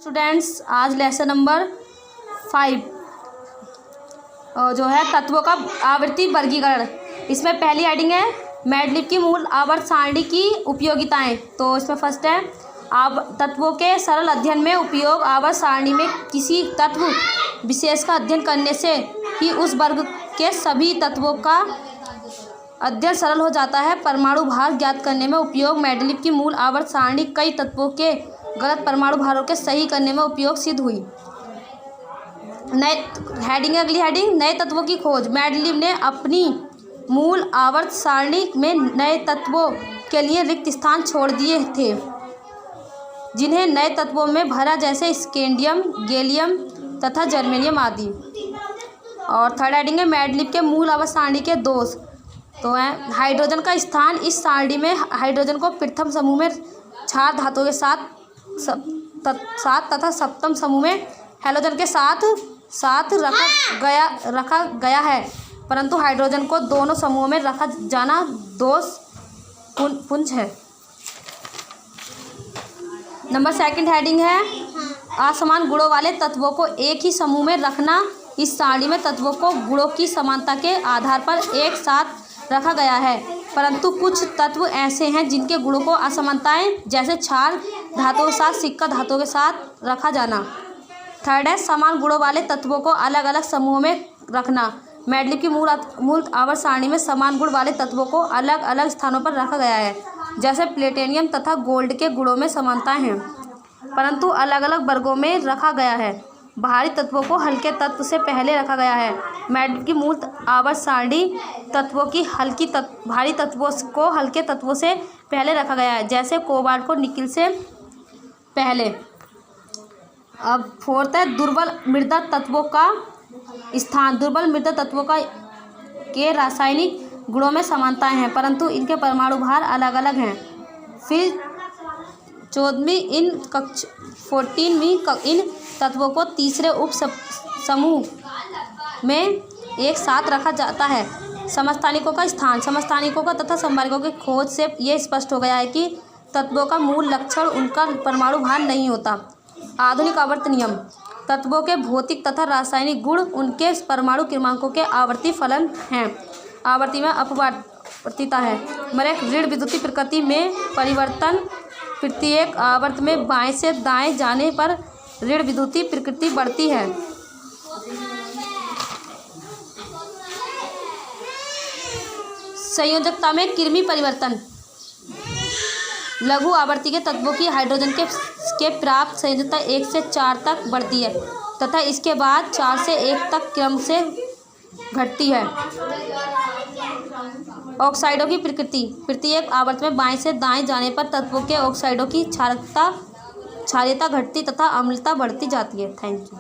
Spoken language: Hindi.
स्टूडेंट्स, आज लेसन नंबर 5 जो है तत्वों का आवर्ती वर्गीकरण। इसमें पहली हेडिंग है मैडलिब की मूल आवर्त सारणी की उपयोगिताएं। तो इसमें फर्स्ट है तत्वों के सरल अध्ययन में उपयोग। आवर्त सारणी में किसी तत्व विशेष का अध्ययन करने से ही उस वर्ग के सभी तत्वों का अध्ययन सरल हो जाता है। परमाणु भार ज्ञात करने में उपयोग। मैडलिब की मूल आवर्त सारणी कई तत्वों के गलत परमाणु भारों के सही करने में उपयोग सिद्ध हुई। अगली हेडिंग नए तत्वों की खोज। मैडलिब ने अपनी मूल आवर्त सारणी में नए तत्वों के लिए रिक्त स्थान छोड़ दिए थे जिन्हें नए तत्वों में भरा, जैसे स्कैंडियम, गैलियम तथा जर्मेनियम आदि। और थर्ड हेडिंग है मैडलिब के मूल आवर्त सारणी के दोष। तो है हाइड्रोजन का स्थान। इस सारणी में हाइड्रोजन को प्रथम समूह में क्षार धातुओं के साथ तथा सप्तम समूह में हैलोजन के साथ रखा गया है, परंतु हाइड्रोजन को दोनों समूहों में रखा जाना दोषपूर्ण है। नंबर सेकंड हेडिंग है असमान गुणों वाले तत्वों को एक ही समूह में रखना। इस सारणी में तत्वों को गुणों की समानता के आधार पर एक साथ रखा गया है, परंतु कुछ तत्व ऐसे हैं जिनके गुणों को असमानताएं, जैसे क्षार धातुओं के साथ सिक्का धातुओं के साथ रखा जाना। थर्ड है समान गुणों वाले तत्वों को अलग अलग समूहों में रखना। मैडलिब की मूल आवर्त सारणी में समान गुण वाले तत्वों को अलग अलग स्थानों पर रखा गया है, जैसे प्लेटिनियम तथा गोल्ड के गुणों में समानताएं हैं, परंतु अलग अलग वर्गों में रखा गया है। भारी तत्वों को हल्के तत्व से पहले रखा गया है। मैडलिब की मूल आवर्त सारणी तत्वों की भारी तत्वों को हल्के तत्वों से पहले रखा गया है, जैसे कोबाल्ट को निकिल से पहले। अब फोर्थ है दुर्बल मृदा तत्वों का स्थान। दुर्बल मृदा तत्वों के रासायनिक गुणों में समानताएं हैं, परंतु इनके परमाणु भार अलग अलग हैं। फिर 14वीं इन तत्वों को तीसरे उप समूह में एक साथ रखा जाता है। समस्थानिकों का स्थान। समस्थानिकों का तथा समवर्गों की खोज से यह स्पष्ट हो गया है कि तत्वों का मूल लक्षण उनका परमाणु भार नहीं होता। आधुनिक आवर्त नियम। तत्वों के भौतिक तथा रासायनिक गुण उनके परमाणु क्रमांकों के आवर्ती फलन हैं। आवर्ती में अपवर्तिता है। ऋण विद्युतीय प्रकृति में परिवर्तन। प्रत्येक आवर्त में बाएं से दाएं जाने पर ऋण विद्युतीय प्रकृति बढ़ती है। संयोजकता में कृमि परिवर्तन। लघु आवर्ती के तत्वों की हाइड्रोजन के प्राप्त संयोजकता 1 से 4 तक बढ़ती है तथा इसके बाद 4 से 1 तक क्रम से घटती है। ऑक्साइडों की प्रकृति। प्रत्येक आवर्त में बाएं से दाएं जाने पर तत्वों के ऑक्साइडों की क्षारीयता घटती तथा अम्लता बढ़ती जाती है। Thank you.